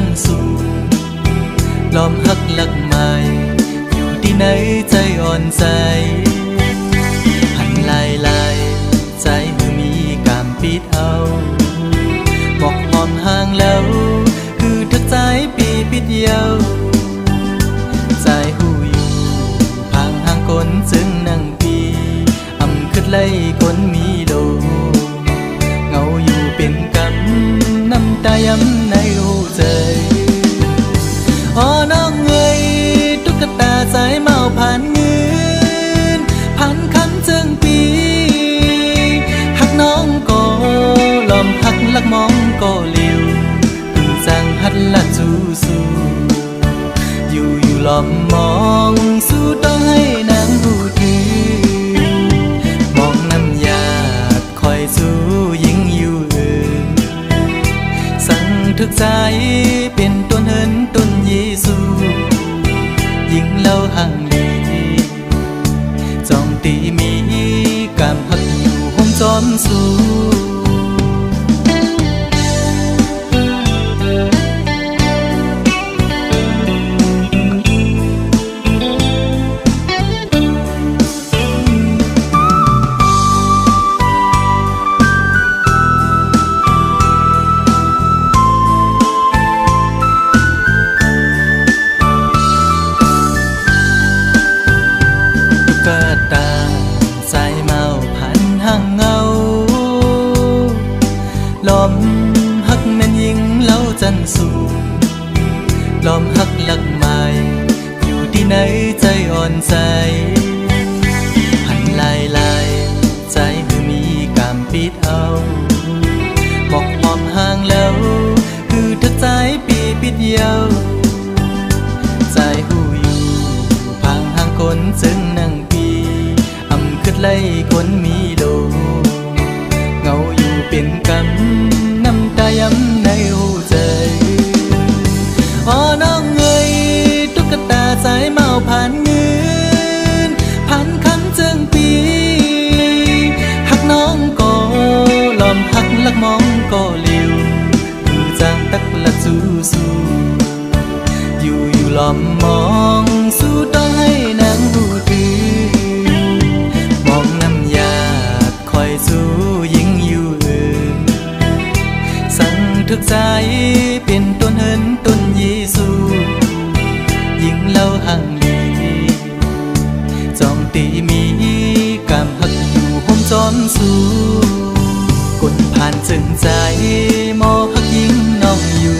นสูงล้อมหักหลักใหม่อยู่ที่ไหนใจอ่อนใจหันลายใจมือมีกามปิดเอาบอกหอมห่างแล้วคือทักใจปีปิดเยาใจหูอยู่ห่างคนจึงนั่งปีอำขึ้นไล่คนมีโลเงาอยู่เป็นกำน้ำตาย้ำในหูใจอ๋อน้องเอ๋ยตุ๊กตาสายเมาผ่านเงินผ่านคำจึงปีหักน้องก็ลอมหักลักมองก็เลี้ยวตึงจางหัดละจูสู้อยู่ลอมมองสู้ต้องให้นางหูถือมองน้ำยาดคอยสู้ยิ่งอยู่อื่นสั่งทึกใจเป็นต้นเหินต้นเยซูยิ่งเล่าห่างดีจองตีมีกามหักอยู่ห้องจอมสู้จันสูงล้อมหักหลักใหม่อยู่ที่ไหนใจอ่อนใจหันลายใจคือมีกามปิดเอาบอกหอมห่างแล้วคือทักใจปีปิดเยาใจหูอยู่ห่างคนจึงนั่งปีอำขึ้นไล่คนมีโลเงาอยู่เป็นกำน้ำตาย้ำในหูใจอ๋อน้องเอ๋ยตุ๊กตาสายเมาผ่านเงินผ่านคำจึงปีหักน้องก็ลอมหักลักมองก็เลี้ยวคือจางตักละจูสู้อยู่ลอมมองสู้ต้องให้นางหูถือมองน้ำยาดคอยสู้ยิ่งอยู่สั่งทึกใจเป็นต้นเหินต้นเยซูยิ่งเล่าห่างดีจองตีมีกามหักอยู่ห้องจอมสู้กดผ่านจึงใจมอหักยิ่งน้องอยู่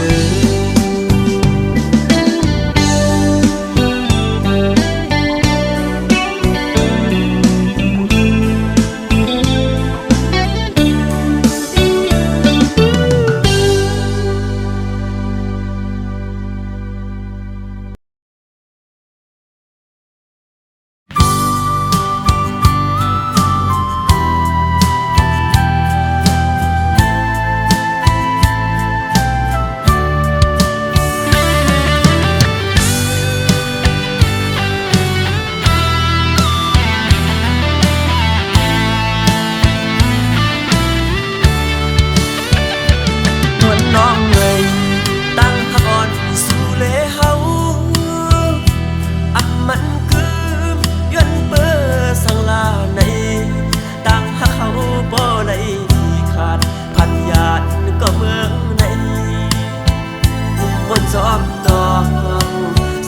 จอมน้อง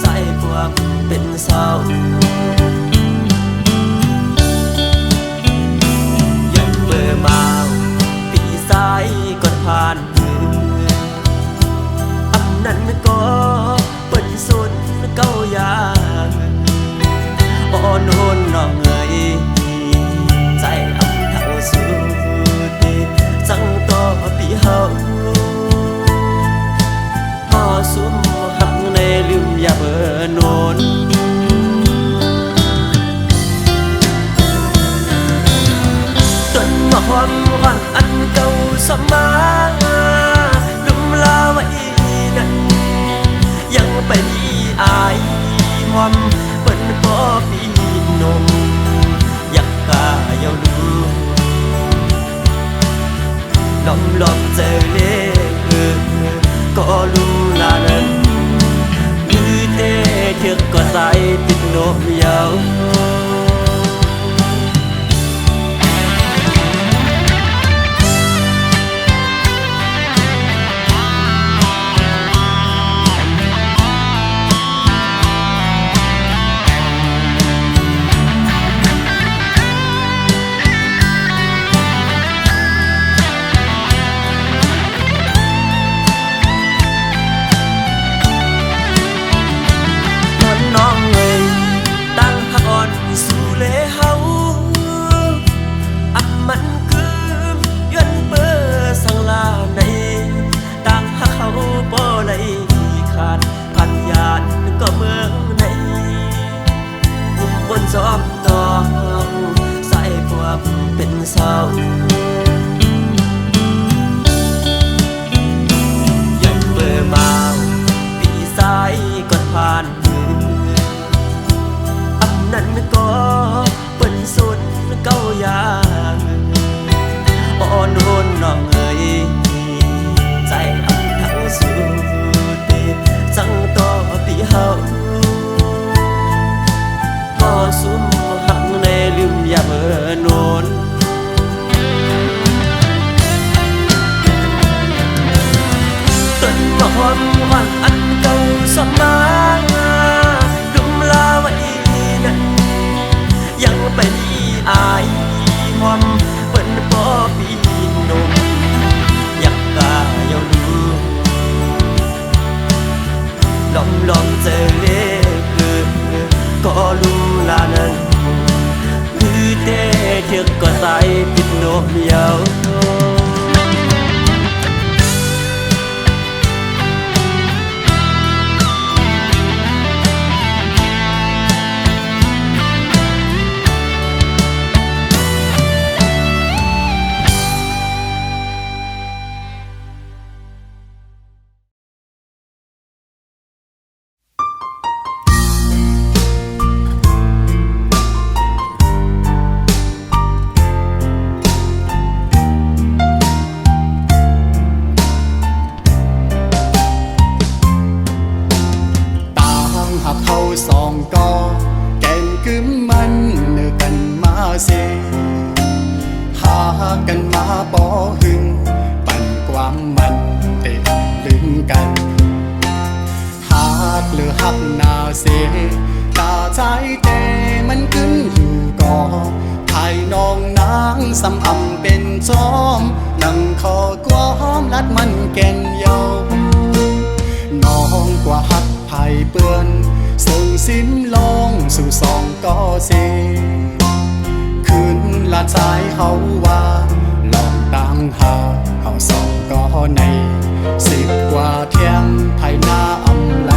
ใส่พวกเป็นเศร้ายังเบื่อมาปีสายก่อนผ่านมืออันนั้นก็เป็นสุดเก้ายางอ่อนโหนน้องเอ๋ยใจอับเท่าสุดจังต่อตีเฮาสุมหักในลืมอย่าเบอโนนต้นมะฮอมอ่อนอันเก่าสมาลุมลาไว้นั้นยังไปดีอายหอมเป็นพ่อพี่นมอยากกาเยาลูล้อมเจอเล่ก็รู้ลา กอันเก่าสมากำลาไว้นั้นยังไปอายความเปิ้นบ่ปีนมอยากกาเยาลูลองเจอเลคือก็รู้ลานั้นคือเต้เทือกก็ใส่ปิดนมเยาสองก็แก่งกึมมันเนื้อกันมาเสหากันมาปอหึงปั่นความมันเตะลึงกันหากหรือหักนาเสตาใจแต่มันกึ้งอยู่ก่อไทยน้องนางสำอำเป็นจอมนั่งคอความลัดมันแก่นเยาน้องกว่าหักไผ่เปื้อนส่งสิ้นลงสู่สองก็เสคืนละใจเขาว่าลองตั้งหาเขาสองก็ใน10 กว่าเที่ยงไทยหน้าอำไล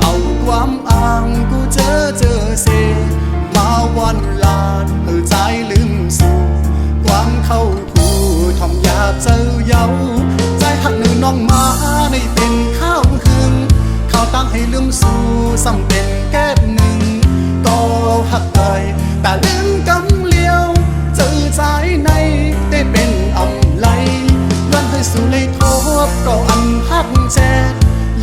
เอาความอ้างกูเจอเสมาวันลาดเธอใจลืมสู่ความเข้าผู้ทอมยาเจอเยาใจหักหนึ่งน้องมาในเป็นข้าวหึงเขาตั้งให้ลืมสู่ซ้ำเป็นแก้บหนึ่งก็หักเอ่ยแต่ลืมกำเลี้ยวเจอใจในได้เป็นอำไลย้อนให้สู่เลยทบก็อันหักแจก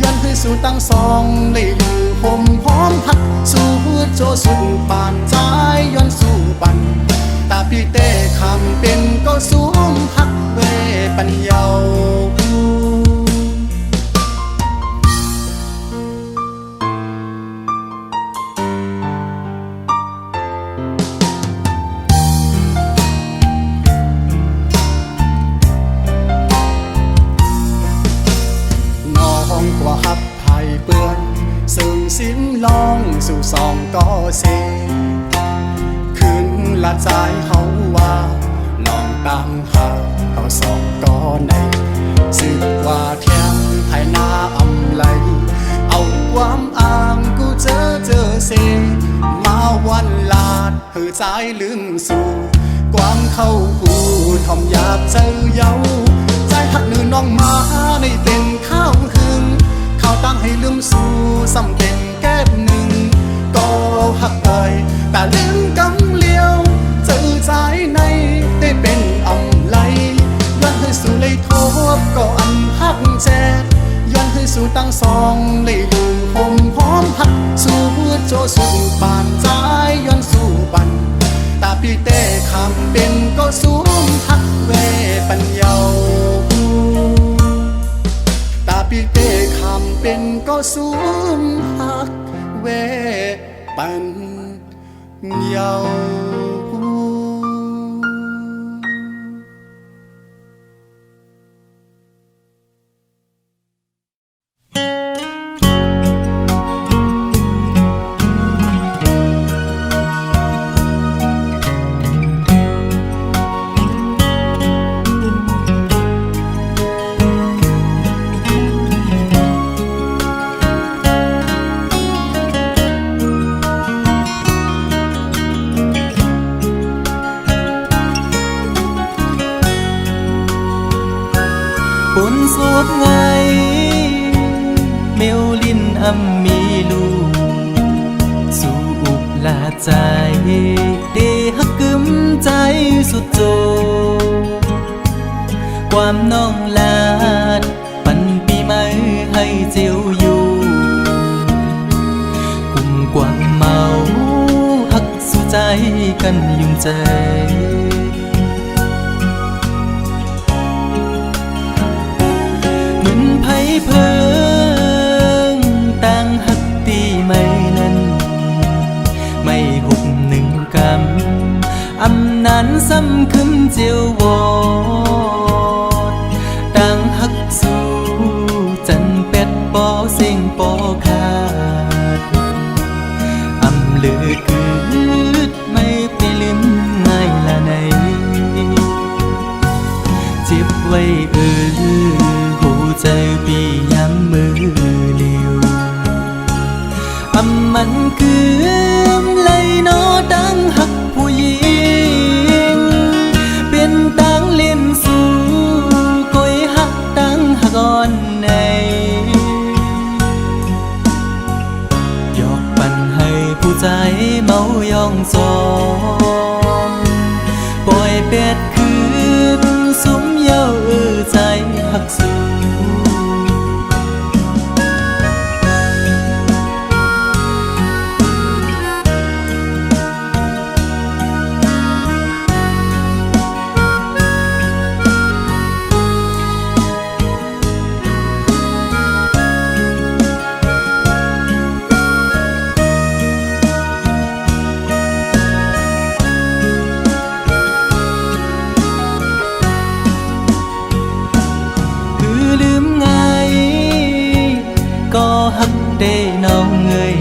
ย้อนให้สู่ตั้งสองเลยอยู่ห่มพร้อมหักสู่โจสุดปานใจย้อนสู่ปันตาพี่เต้คำเป็นก็สูงหักเวปัญญากว่าหับไผ่เปื้อนซึ่งสิ้นลองสู่สองก็เสคืนละใจเขาว่าลองตั้งหาเขาสองก็ใน10 กว่าเที่ยงไทยหน้าอำไลเอาความอ้างกูเจอเสมาวันลาดเธอใจลืมสู่ความเข้าผู้ทอมยาบเจอเยาใจหักหนึ่งน้องมาในเป็นข้าวหึงเขาตั้งให้ลืมสู่ซ้ำเป็นแก้บหนึ่งก็หักเอ่ยแต่ลืมกำเลี้ยวเจอใจในได้เป็นอำไลย้อนให้สู่เลยทบก็อันหักแจกย้อนให้สู่ตั้งสองเลยอยู่ห่มพร้อมหักสู่โจสุดปานใจย้อนสู่ปันตาพี่เต้คำเป็นก็สูงหักเวปัญญาตาพี่เต้คำเป็นก็สูงหักเวปัญญา ปุ่นสวบไงเมลลินอำมีลูสู่อุบลาใจเดฮักกึมใจสุดโจความน้องลาดปันปีใหม่ให้เจียวอยู่กุ่มกวางเมาฮักสู่ใจกันยุ่งใจเพอ ซ้ำขึ้นเจียววอดต่างหักสู้จันเป็ดปอเสียงปอขาดอำลือคืดไม่ไปลืมง่ายละไหนเจ็บไว้หูใจปีย้ำมือเลียวอำมันคือเลยนอดังหักผู้หญิงเป็นตังเล่นสู่ก้อยหักตังหักอ่อนในหยอกปั่นให้ผู้ใจเมายองซองปล่อยเป็ดคืนสมเย้าใจหักสู่หักได้น้องเงย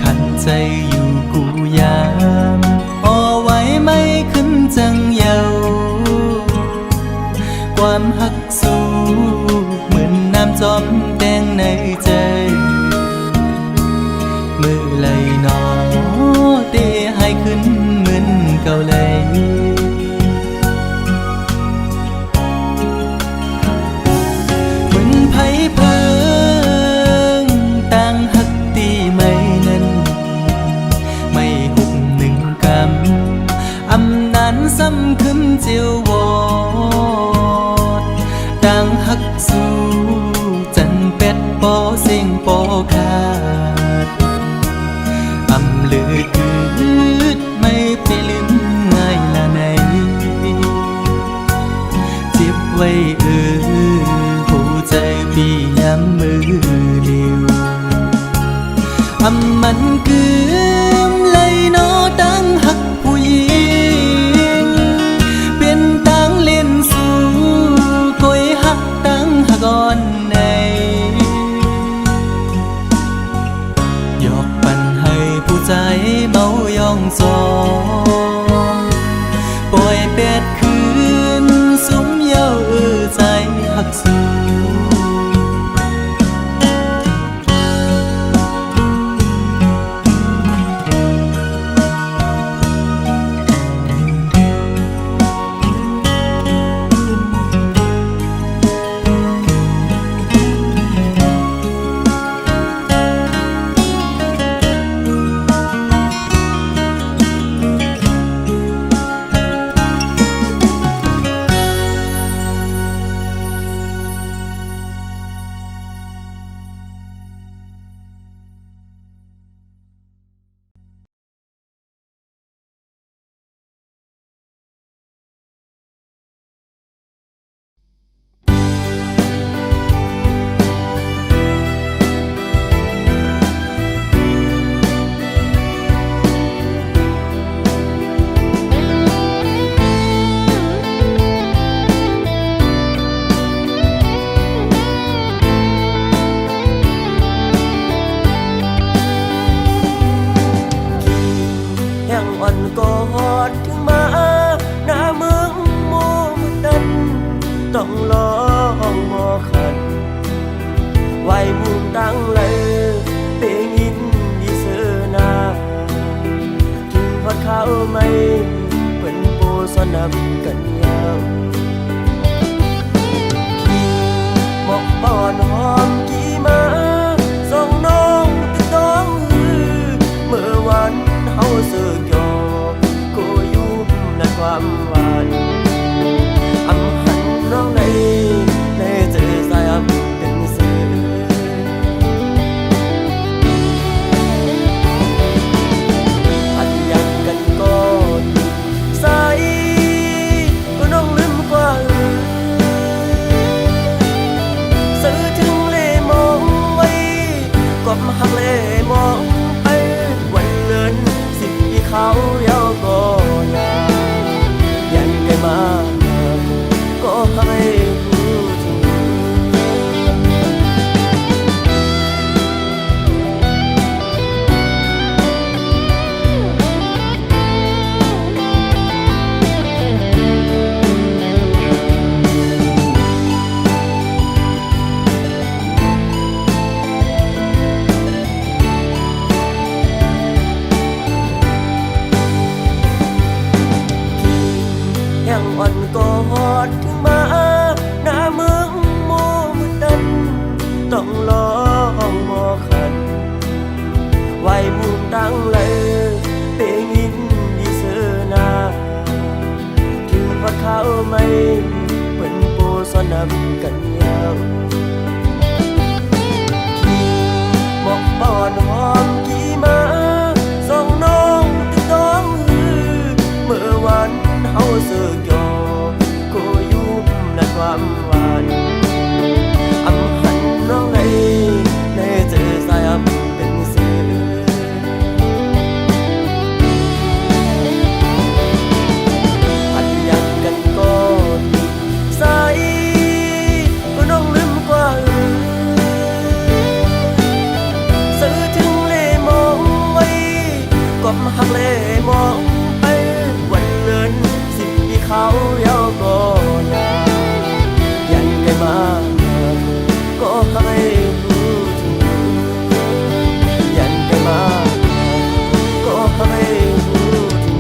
ขันใจอยู่กูยามอ่อไว้ไม่ขึ้นจังเยาความหักสู้เหมือนน้ำจอมแดงในใจมือไหลนอเตะให้ขึ้นเหมือนเก่าเลยเหมือนไผ่เพิ่ซ้ำขึ้นเจียววอดดังหักสู้จันเป็ดปอเสียงปอขาดอำลือคืดไม่ไปลืมง่ายละไหนเจ็บไว้หูใจปีย้ำมือเลียวอำมันคือเลยนอดังหักผู้หญิงก่อนในหยอกปั่นให้ผู้ใจเมายองซองปล่อยเป็ดคืนสมเย้าใจหักสู้กอดถึงมาหน้าเมืองโมมุดันต้องลองมอขันไว้มุมตั้งเลยเพลงยินดีเสือนาถึงพอดเข้าไม่เป็นโปสนับกันยาวหมอกปอนหอมกี่มาส่องน้องตึกต้องเมื่อวันเฮาเสือกยอความหวานอำหันน้องในเจอสายเป็นสื่อหัดอยากกันก่อนสายก็น้องลืม มาหน้าเมืองโมมืดดันต้องลองมอขันไว้มุมตั้งเลยเปงินดีเสนาถึงพัดเข้าไม่เปิ่นโปสอนนำกันยาวหมอกปอนหอมกี่มาส่องน้องติดต้อมหือเมื่อวันเฮาเสือกยอก็ยุบนัดความหวานอำหันน้องในเจอสายอำเป็นเสือพัดยันกันก็ใสก็น้องลืมกว่าซื้อถึงเล่มองไว้ก็มาหักเล่มองไปวันเดิน10 ปีเขาเยาวก็ยายันไกลมาก็ให้รู้ถึงยันไกลมาก็ให้รู้ถึง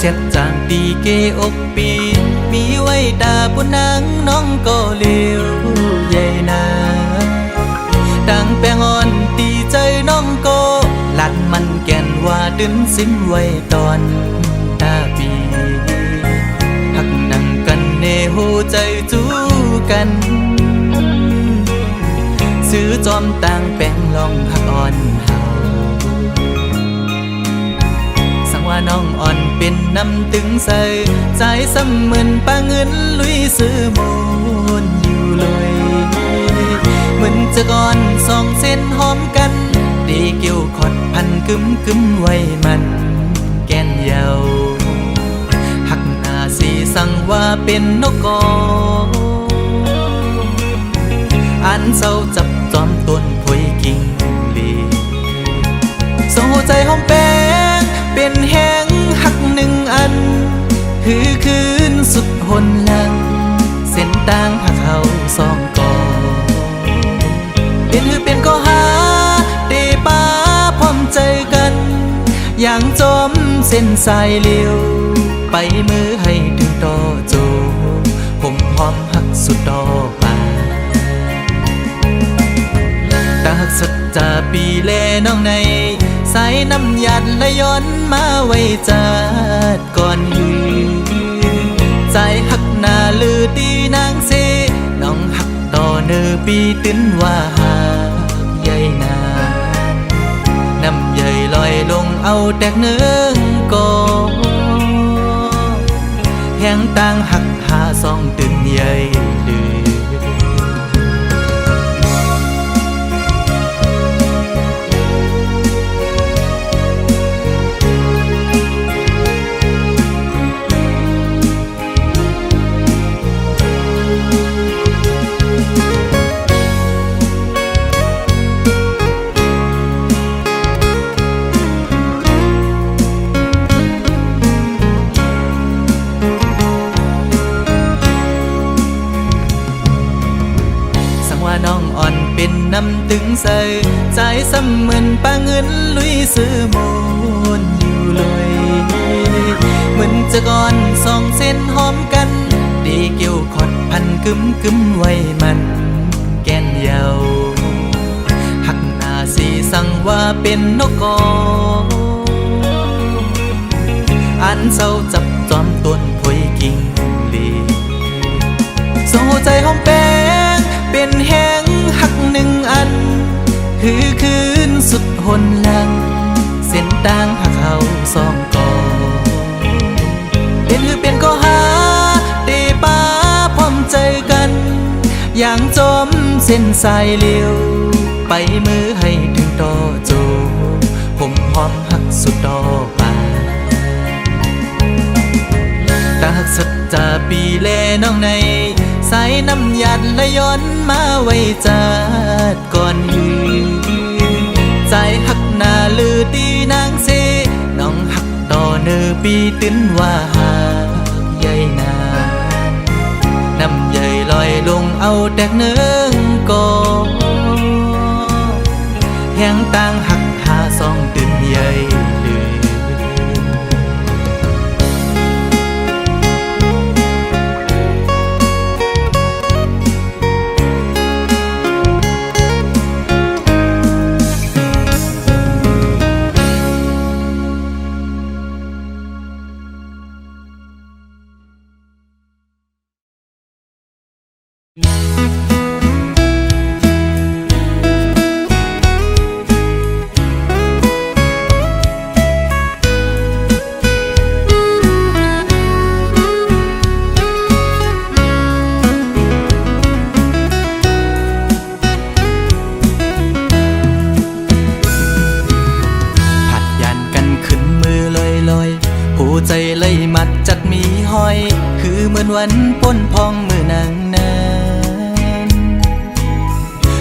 เจ็ดจางปีเกอกปีมีไว้ตาปุนังน้องก็เลี้ยวใหญ่นาดังแปงอ่อนตีใจน้องก็ลัดมันแก่นว่าดึนสิ้นไว้ตอนตาปีหักนั่งกันเนหูใจจูกันซื้อจอมต่างแปงลองหักอ่อนว่าน้องอ่อนเป็นน้ำตึงใส่ใจซ้ำเหมือนปลาเงินลุยซื้อมูลอยู่เลยเหมือนจะก่อนสองเส้นหอมกันดีเกี่ยวขอดพันกึมไว้มันแก่นเยาหักหน้าสีสั่งว่าเป็นนกกออันเศร้าจับจอมต้นพวยกิ่งลีส่งหัวใจหอมแป้งเป็นแห้งหักหนึ่งอันคือคืนสุดหนหลังเส้นต่างหักเขาสองก่อเป็นก็หาเตป้าพร้อมใจกันอย่างจมเส้นสายเลี้ยวไปมือให้ถึงต่อโจผมหอมหักสุดดอกป่าตาหักสุดจาปีแลน้องในสายน้ำหยัดและย้อนมาไว้จัดก่อนหือใจหักหน้าลือตีนางเสน้องหักต่อเนื้อปีตื้นว่าหากใหญ่นาน้ำใหญ่ลอยลงเอาแตกเนื้อกอแห้งต่างหักหาสองตื่นใหญ่ลือน้องอ่อนเป็นน้ำตึงใส่ใจซ้ำเหมือนปลาเงินลุยซื้อมูลอยู่เลยเหมือนจะก่อนสองเส้นหอมกันดีเกี่ยวขอดพันกึมไว้มันแก่นเยาหักหน้าสีสั่งว่าเป็นนกกออันเศร้าจับจอมต้นพวยกิ่งลี ใจหอมแป้งเป็นแห้งหักหนึ่งอันคือคืนสุดหนหลังเส้นต่างหักเขาสองก่อเป็นคือเป็นก็หาเตป้าพร้อมใจกันอย่างจมเส้นสายเลี้ยวไปมือให้ถึงต่อโจผมพร้อมหักสุดต่อไปตาหักสัจจาปีแลน้องในสายน้ำหยัดและย้อนมาไว้จัดก่อนหือใจหักหน้าลือตีนางเซน้องหักต่อเนอปีตื้นว่าหากใหญ่นาน้ำใหญ่ลอยลงเอาแตกเนื้องก่อแห้งต่างหักหาสองตื่นใหญ่ลือใจเลยมัดจักมีห้อยคือเหมือนวันป้นพองมือนางนั้น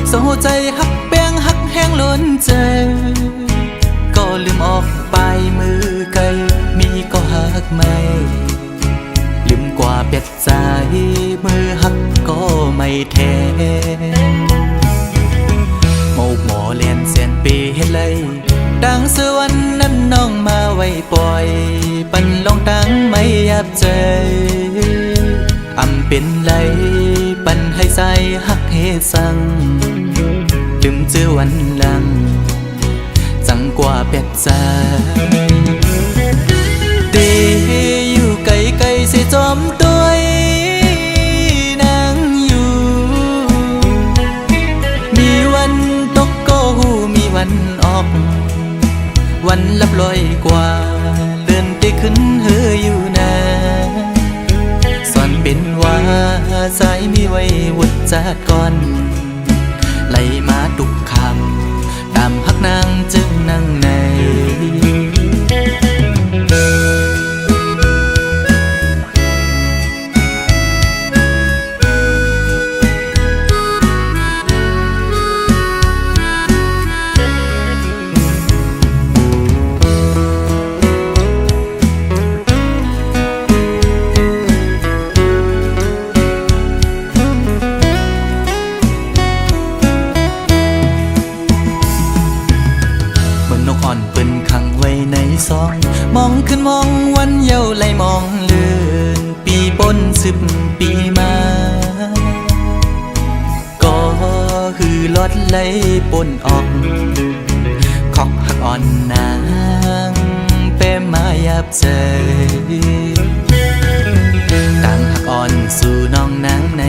เศร้าใจหักแป้งหักแห้งล้นใจก็ลืมออกไปมือไกลมีก็หักไม่ลืมกว่าเป็ดใจมือหักก็ไม่แทนโมกหมอเลียนเสียนปีเฮ็ดเลยดังสวรรค์นั้นน้องมาไว้ปล่อยปันลองตั้งไม่ยับใจอำเป็นไรปันให้ใส่หักเฮสังลืมเจอวันหลังจังกว่าเป็ดใจเดอยู่ไกลๆเสียจอมตัวนางอยู่มีวันตกก็หูมีวันออกวันลับลอยกว่าเลื่อนไปขึ้นเฮออยู่นะสอนเป็นว่าใจมีไว้วุดจัดก่อนไล่มาทุกคำตามหักนางจึงนั่งในมองขึ้นมองวันเยาว์ไหลมองเลื่อนปีปน10 ปีมาก็คือลดไหลปนออกขอกหักอ่อนนางเป้มายับใจต่างหักอ่อนสู่น้องนางใน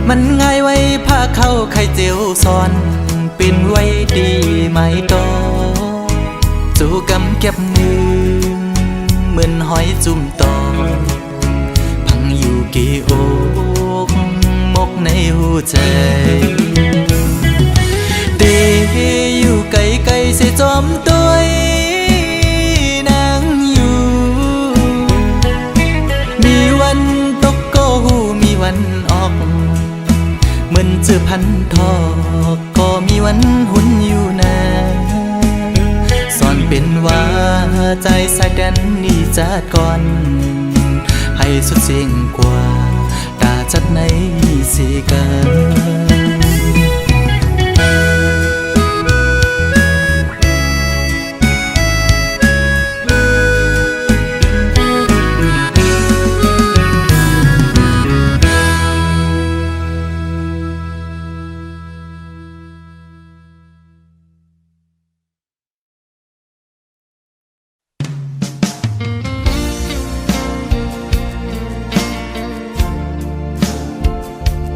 มันง่ายไว้ผ้าเข้าไข่เจียวซ้อนเป็นไว้ดีไหมต่อจูกำเก็บมือเหมือนหอยจุ่มต่อพังอยู่กี่อกมกในหัวใจเดอยู่ไกลๆเสียจอมตัวนางอยู่มีวันตกก็หูมีวันออกเหมือนเจอพันทอกก็มีวันหุ่นอยู่นะสอนเป็นว่าใจสายแดนนี่จัดก่อนให้สุดเสียงกว่าตาจัดในสีกัน เ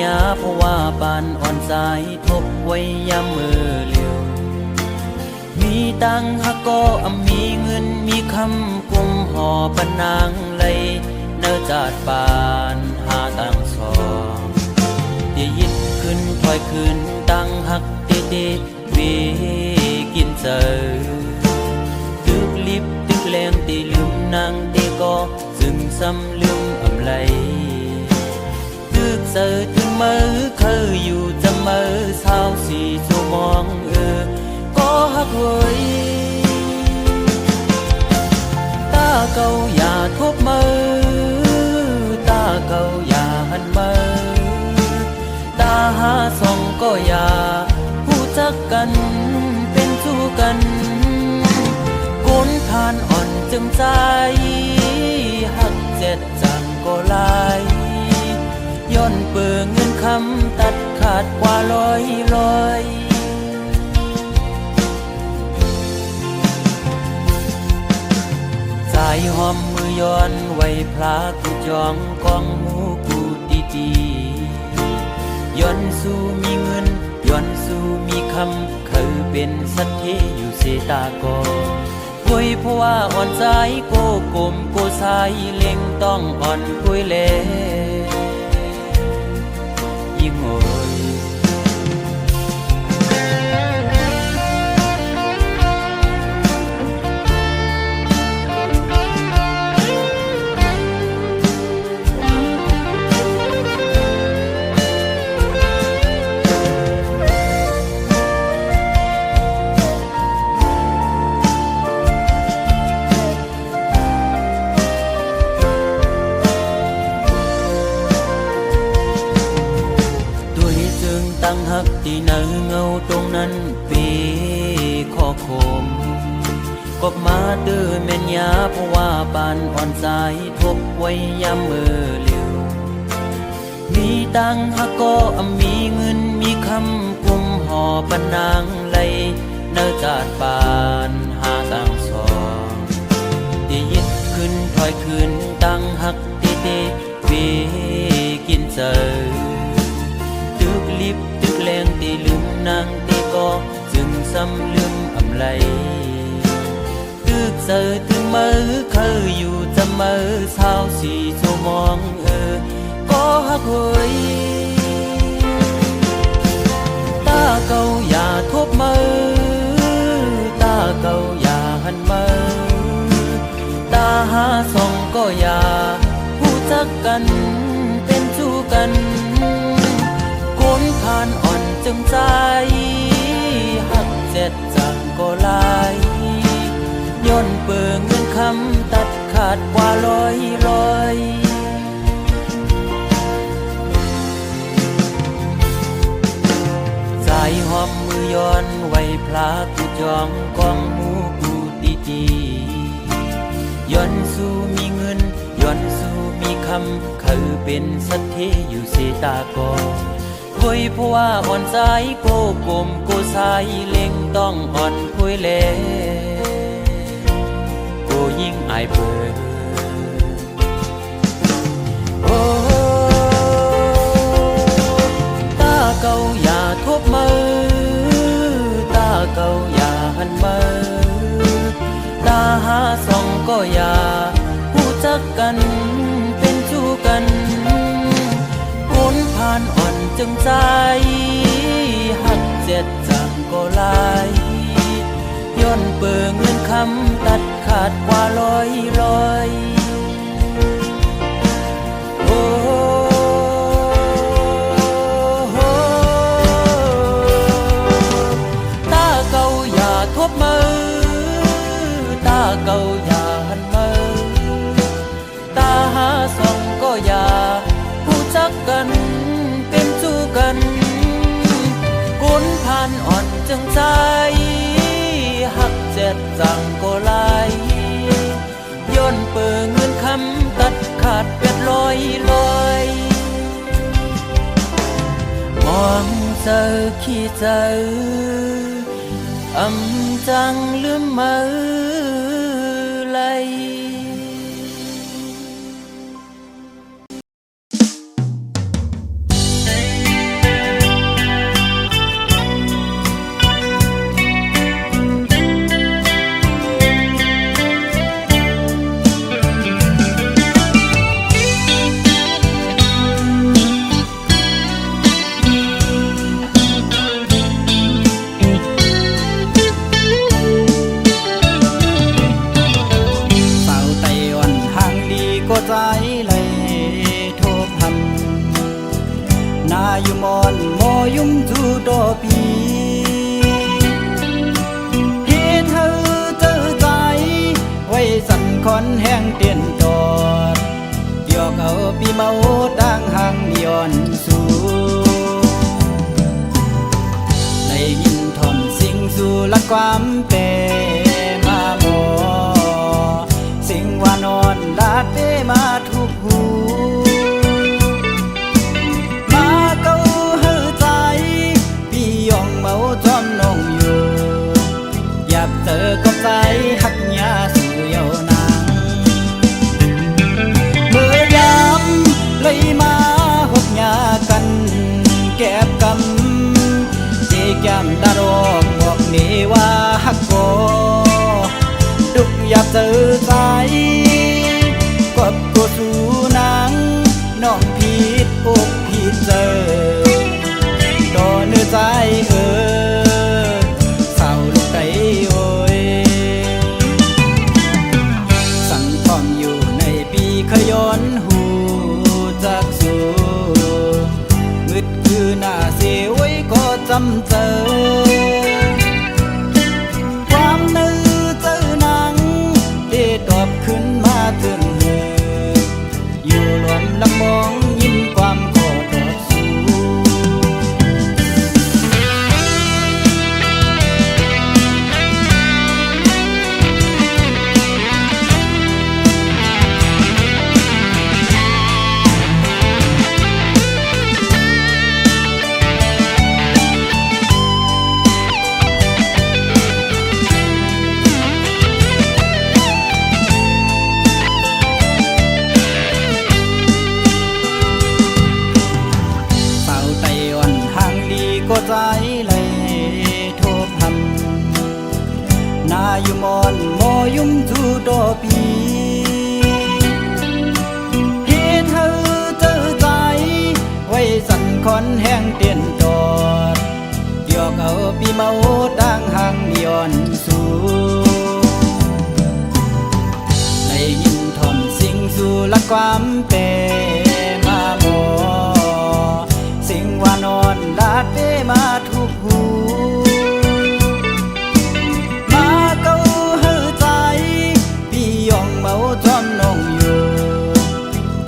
ยาเพราะว่าปานอ่อนสายทบไว้ยามมือเลียวมีตังหาก็มีเงินมีคำกุมห่อปนนางเลยเนื้อจาดปานหาตังสองเดียยิดขึ้นถอยขึ้นตังหักเตเตเวกินเจอตึกลิบตึกแรงตีลืมนางเตก็ซึมซ้ำลืมอำไลตึกเจอตึกมือเคยอยู่จะมือเศร้าสีสูมองก็หักเว้ยตาเก่าอย่าทบมือตาเก่าอย่าหันมือตาหาส่องก็อย่าผู้จักกันเป็นสู้กันก้นทานอ่อนจึงใจหักเจ็ดจังก็ลายย้อนเปื่อเงินคำตัดขาดกว่าลอยสายหอมมือย้อนไว้พลากูจองกองหมูกูดีย้อนสู้มีเงินย้อนสู้มีคำเคยเป็นสัตเทอยู่เสตากอคุยเพราะว่าอ่อนใจโกกลมโกสายเล็งต้องอ่อนคุยเลยิ่งโอยตั้งหักที่เนื้อเงาตรงนั้นปีขอคมกบมาเดือแม่นยาเพราะว่าปานอ่อนสายทบไว้ยามมือเลียวมีตังหักก็มีเงินมีคำกุมห่อปนนางเลยเนื้อจาดปานหาตังสองตียิดขึ้นถอยขึ้นตังหักเตเตเวกินเจอตึกลิบตึกแรงตีลืมนางตีก็จึงซ้ำลืมอำไลตึกเจอตึกมือเคยอยู่จะมือเศร้าสีชั่วมองก็หักเว้ยตาเก่าอย่าทบมือตาเก่าอย่าหันมือตาหาส่องก็อย่าผู้จักกันเป็นสู้กันก้นทานอ่อนจึงใจหักเจ็ดจังก็ลายย้อนเปิงเงินคำตัดขาดกว่าลอยสายหอมมือย้อนไว้พลากูจองกองหมูกูดีย้อนสู้มีเงินย้อนสู้มีคำเคยเป็นสัตเทอยู่เสตากอคุยเพราะว่าอ่อนใจโกกลมโกสายเล็งต้องอ่อนคุยเลโกยิ่งอายเปิดโอ้ตาเก่าอย่าทบมือตาเก่าอย่าหันมือตาหาส่องก็อย่าผู้จักกันเป็นชู้กันก้นผ่านอ่อนจึงใจหักเจ็ดจังก็ลายย้อนเปิงเงินคำตัดขาดกว่าลอยโอ้ตาเก่าอย่าทบมือตาเก่าอย่าหันมือตาหาส่องก็อย่าผู้จักกันเป็นสู้กันก้นผ่านอ่อนจึงใจหักเจ็ดจังก็ลายย้อนเปิงเงินคำตัดขาดเป็ดลอยมองเจอขี้เจอจังลืมมือไหล เ โมยุ่มจูโดปีเฮ็ดเธอเจอใจไว้สั่นคอนแห้งเตียนจอดเดียวเขาปีเมาดังห่างย้อนสู่ได้ยินทอมสิ่งสู่ลักความเป็นมาหมอสิ่งว่านอนลาดเปมาทุกหูมาเก้าเฮือใจพี่ยองเมาจอมนองอยู่อยากเจอกับใจหักยาสู่เยาวนางเมื่อยามเลยมาหกยากันแก็บกำเจแก้มดารองบอกนี่ว่าหักโกดุกอยากเจอใจกบกูสู่นางน้องผิดอกผิดเจอดอเนื้อใจเศร้าลูกไก่โอยสั่งทอมอยู่ในปีขย้อนหูจากสู่มืดคือหน้าเสียไว้ก็จำเจอความนึกเจอหนังได้ตอบขึ้นมาถึงเธออยู่รวมลำมองยิ้มความขอตอบสู่ก็ใจเลยโทบทำนาอยู่มอนโมยุ่มจูโดปีเฮ็ดเธอเจอใจไว้สั่นคอนแห้งเตียนจอดเดียวเขาปีเมาดังห่างย้อนสู่ได้ยินทอมสิ่งสู่ลักความเป็นมาหมอสิ่งว่านอนลาดเปมาทุกหูมาเก้าเฮือใจพี่ยองเมาจอมนองอยู่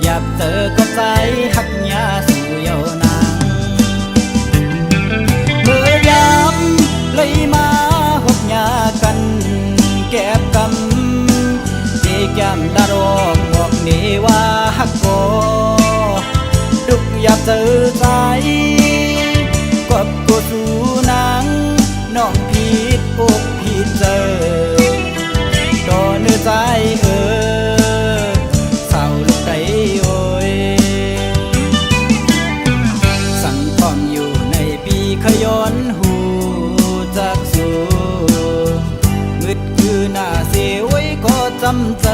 อยากเจอกับใจหักยาสู่เยาวนางเมื่อยามเลยมาหกยากันแก็บกำเจแก้มดารองบอกนี่ว่าหักโกดุกอยากเจอใจกบกูสู่นางน้องผิดอกผิดเจอดอเนื้อใจเศร้าลูกไก่โอยสั่งทอมอยู่ในปีขย้อนหูจากสู่มืดคือหน้าเสียไว้ก็จำเจอ